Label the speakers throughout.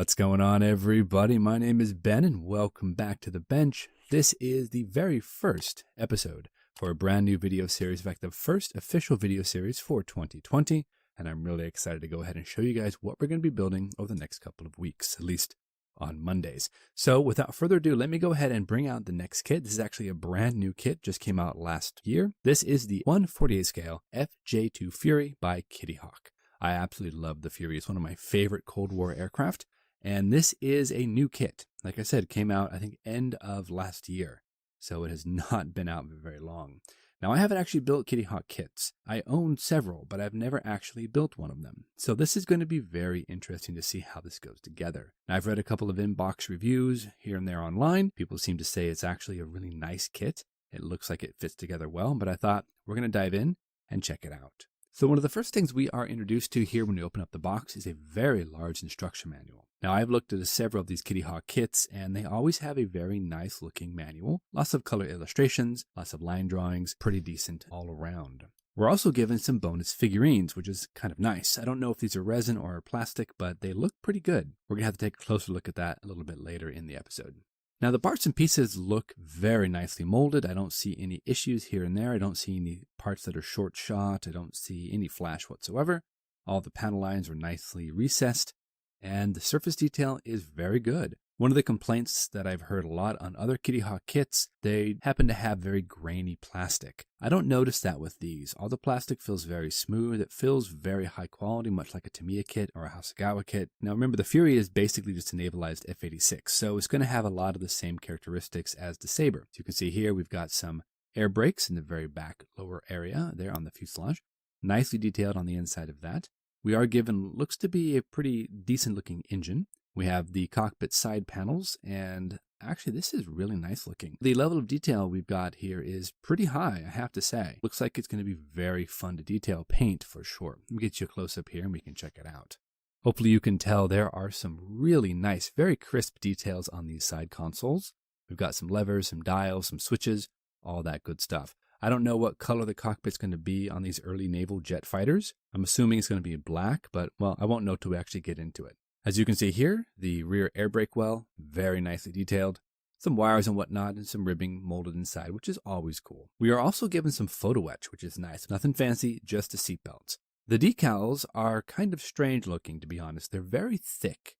Speaker 1: What's going on, everybody? My name is Ben, and welcome back to the bench. This is the very first episode for a brand new video series, in fact, the first official video series for 2020, and I'm really excited to go ahead and show you guys what we're going to be building over the next couple of weeks, at least on Mondays. So without further ado, let me go ahead and bring out the next kit. This is actually a brand new kit, just came out last year. This is the 1/48 scale FJ-2 Fury by Kitty Hawk. I absolutely love the Fury. It's one of my favorite Cold War aircraft, and this is a new kit. Like I said, it came out, I think, end of last year, so it has not been out very long. Now, I haven't actually built Kitty Hawk kits. I own several, but I've never actually built one of them. So this is going to be very interesting to see how this goes together. Now, I've read a couple of inbox reviews here and there online. People seem to say it's actually a really nice kit. It looks like it fits together well, but I thought we're going to dive in and check it out. So one of the first things we are introduced to here when we open up the box is a very large instruction manual. Now, I've looked at several of these Kitty Hawk kits, and they always have a very nice looking manual. Lots of color illustrations, lots of line drawings, pretty decent all around. We're also given some bonus figurines, which is kind of nice. I don't know if these are resin or plastic, but they look pretty good. We're going to have to take a closer look at that a little bit later in the episode. Now, the parts and pieces look very nicely molded. I don't see any issues here and there. I don't see any parts that are short shot. I don't see any flash whatsoever. All the panel lines are nicely recessed, and the surface detail is very good. One of the complaints that I've heard a lot on other Kitty Hawk kits, they happen to have very grainy plastic. I don't notice that with these. All the plastic feels very smooth. It feels very high quality, much like a Tamiya kit or a Hasegawa kit. Now remember, the Fury is basically just a navalized F-86, so it's going to have a lot of the same characteristics as the Sabre. As you can see here, we've got some air brakes in the very back lower area there on the fuselage. Nicely detailed on the inside of that. We are given, looks to be a pretty decent looking engine. We have the cockpit side panels, and actually this is really nice looking. The level of detail we've got here is pretty high, I have to say. Looks like it's going to be very fun to detail paint for sure. Let me get you a close up here and we can check it out. Hopefully you can tell there are some really nice, very crisp details on these side consoles. We've got some levers, some dials, some switches, all that good stuff. I don't know what color the cockpit's going to be on these early naval jet fighters. I'm assuming it's going to be black, but well, I won't know till we actually get into it. As you can see here, the rear air brake well, very nicely detailed. Some wires and whatnot and some ribbing molded inside, which is always cool. We are also given some photo etch, which is nice. Nothing fancy, just the seatbelts. The decals are kind of strange looking, to be honest. They're very thick.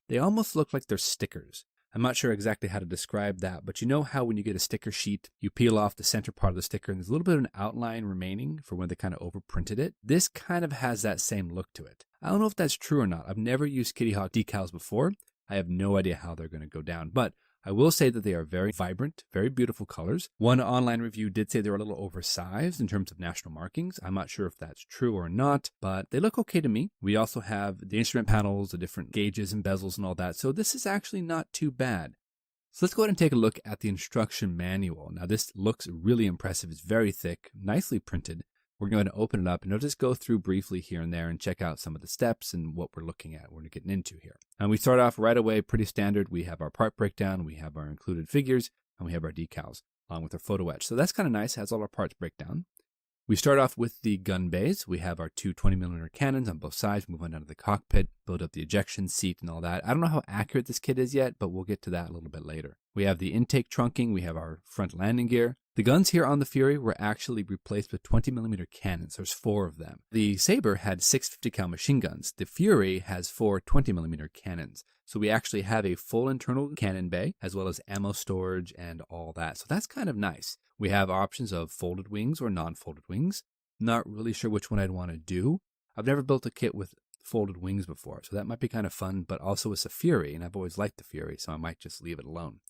Speaker 1: They almost look like they're stickers. I'm not sure exactly how to describe that, but you know how when you get a sticker sheet, you peel off the center part of the sticker and there's a little bit of an outline remaining for when they kind of overprinted it? This kind of has that same look to it. I don't know if that's true or not. I've never used Kitty Hawk decals before. I have no idea how they're going to go down, but I will say that they are very vibrant, very beautiful colors. One online review did say they're a little oversized in terms of national markings. I'm not sure if that's true or not, but they look okay to me. We also have the instrument panels, the different gauges and bezels and all that, so this is actually not too bad. So let's go ahead and take a look at the instruction manual. Now this looks really impressive. It's very thick, nicely printed. We're going to open it up and I'll just go through briefly here and there and check out some of the steps and what we're looking at, we're getting into here. And we start off right away, pretty standard. We have our part breakdown, we have our included figures, and we have our decals along with our photo etch. So that's kind of nice, has all our parts breakdown. We start off with the gun bays. We have our two 20mm cannons on both sides, move on down to the cockpit, build up the ejection seat and all that. I don't know how accurate this kit is yet, but we'll get to that a little bit later. We have the intake trunking, we have our front landing gear. The guns here on the Fury were actually replaced with 20mm cannons. There's 4 of them. The Sabre had 650 cal machine guns. The Fury has 4 20mm cannons. So we actually have a full internal cannon bay, as well as ammo storage and all that. So that's kind of nice. We have options of folded wings or non-folded wings. Not really sure which one I'd want to do. I've never built a kit with folded wings before, so that might be kind of fun, but also it's a Fury, and I've always liked the Fury, so I might just leave it alone.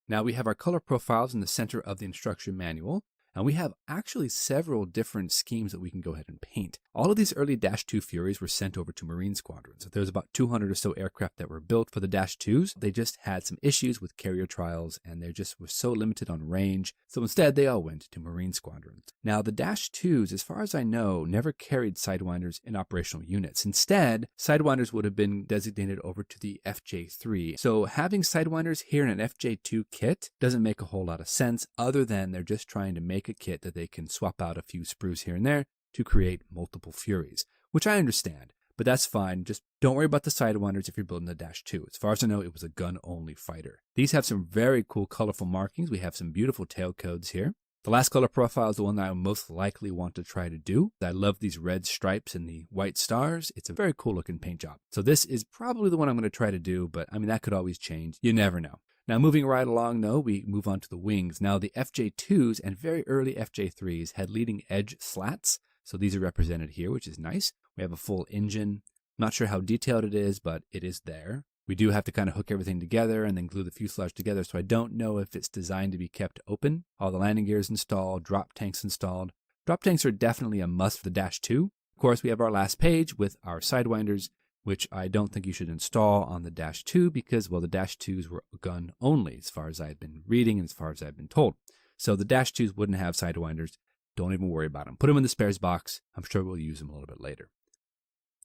Speaker 1: Now we have our color profiles in the center of the instruction manual, and we have actually several different schemes that we can go ahead and paint. All of these early Dash 2 Furies were sent over to Marine squadrons. There's about 200 or so aircraft that were built for the Dash 2s. They just had some issues with carrier trials, and they just were so limited on range. So instead, they all went to Marine squadrons. Now, the Dash 2s, as far as I know, never carried Sidewinders in operational units. Instead, Sidewinders would have been designated over to the FJ-3. So having Sidewinders here in an FJ-2 kit doesn't make a whole lot of sense, other than they're just trying to make a kit that they can swap out a few sprues here and there to create multiple Furies, which I understand. but that's fine. Just don't worry about the sidewinders if you're building the Dash 2. As far as I know, it was a gun-only fighter. These have some very cool colorful markings. We have some beautiful tail codes here. The last color profile is the one that I most likely want to try to do. I love these red stripes and the white stars. It's a very cool looking paint job. So this is probably the one I'm going to try to do, but I mean, that could always change. You never know. Now, moving right along, though, we move on to the wings. Now, the FJ-2s and very early FJ-3s had leading edge slats. So these are represented here, which is nice. We have a full engine. Not sure how detailed it is, but it is there. We do have to kind of hook everything together and then glue the fuselage together, so I don't know if it's designed to be kept open. All the landing gears installed, drop tanks installed. Drop tanks are definitely a must for the Dash 2. Of course, we have our last page with our sidewinders, which I don't think you should install on the Dash 2 because, well, the Dash 2s were gun only as far as I've been reading and as far as I've been told. So the Dash 2s wouldn't have sidewinders. Don't even worry about them. Put them in the spares box. I'm sure we'll use them a little bit later.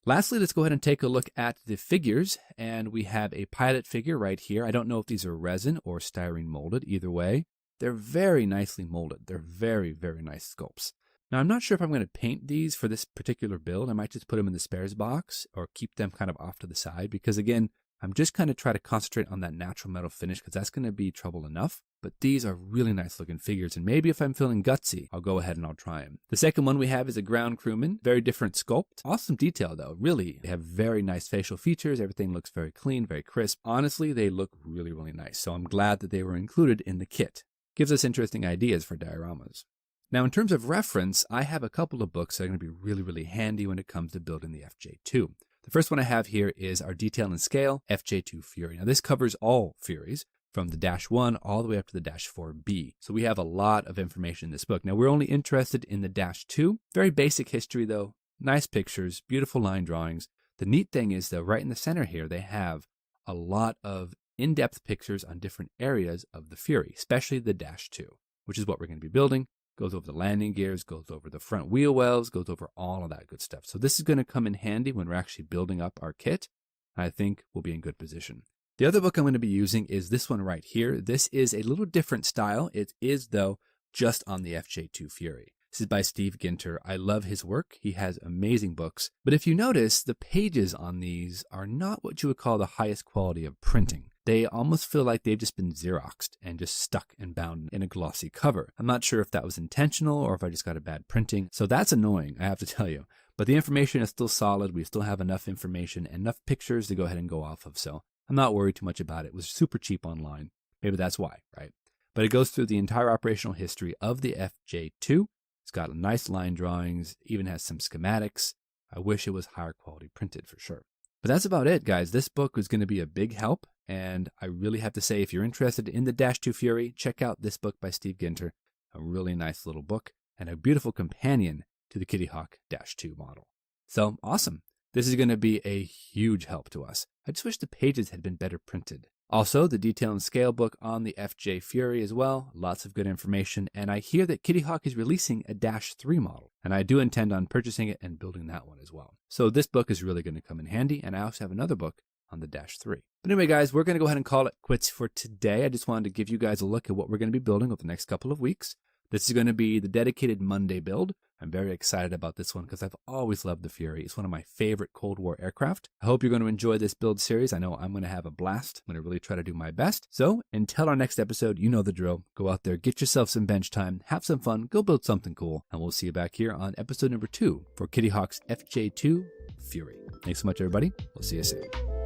Speaker 1: Lastly, let's go ahead and take a look at the figures, and we have a pilot figure right here. I don't know if these are resin or styrene molded. Either way, they're very nicely molded. They're very, very nice sculpts. Now, I'm not sure if I'm going to paint these for this particular build. I might just put them in the spares box or keep them kind of off to the side because, again, I'm just kind of trying to concentrate on that natural metal finish because that's going to be trouble enough. But these are really nice looking figures, and maybe if I'm feeling gutsy, I'll go ahead and I'll try them. The second one we have is a ground crewman. Very different sculpt. Awesome detail though, really. They have very nice facial features. Everything looks very clean, very crisp. Honestly, they look really, really nice. So I'm glad that they were included in the kit. Gives us interesting ideas for dioramas. Now, in terms of reference, I have a couple of books that are going to be really, really handy when it comes to building the FJ-2. The first one I have here is our Detail and Scale FJ-2 Fury. Now, this covers all Furies, from the Dash 1 all the way up to the Dash 4B. So we have a lot of information in this book. Now, we're only interested in the Dash 2. Very basic history, though. Nice pictures, beautiful line drawings. The neat thing is, though, right in the center here, they have a lot of in-depth pictures on different areas of the Fury, especially the Dash 2, which is what we're going to be building. Goes over the landing gears, goes over the front wheel wells, goes over all of that good stuff. So this is going to come in handy when we're actually building up our kit. I think we'll be in good position. The other book I'm going to be using is this one right here. This is a little different style. It is, though, just on the FJ-2 Fury. This is by Steve Ginter. I love his work. He has amazing books. But if you notice, the pages on these are not what you would call the highest quality of printing. They almost feel like they've just been Xeroxed and just stuck and bound in a glossy cover. I'm not sure if that was intentional or if I just got a bad printing. So that's annoying, I have to tell you. But the information is still solid. We still have enough information and enough pictures to go ahead and go off of. So I'm not worried too much about it. It was super cheap online. Maybe that's why, right? But it goes through the entire operational history of the FJ-2. It's got nice line drawings, even has some schematics. I wish it was higher quality printed for sure. But that's about it, guys. This book was going to be a big help. And I really have to say, if you're interested in the Dash 2 Fury, check out this book by Steve Ginter. A really nice little book and a beautiful companion to the Kitty Hawk Dash 2 model. So awesome. This is going to be a huge help to us. I just wish the pages had been better printed. Also, the Detail and Scale book on the FJ Fury as well. Lots of good information. And I hear that Kitty Hawk is releasing a Dash 3 model. And I do intend on purchasing it and building that one as well. So this book is really going to come in handy. And I also have another book on the Dash 3. But anyway, guys, we're going to go ahead and call it quits for today. I just wanted to give you guys a look at what we're going to be building over the next couple of weeks. This is going to be the dedicated Monday build. I'm very excited about this one because I've always loved the Fury. It's one of my favorite Cold War aircraft. I hope you're going to enjoy this build series. I know I'm going to have a blast. I'm going to really try to do my best. So until our next episode, you know the drill. Go out there, get yourself some bench time, have some fun, go build something cool, and we'll see you back here on episode number 2 for Kitty Hawk's FJ-2 Fury. Thanks so much, everybody. We'll see you soon.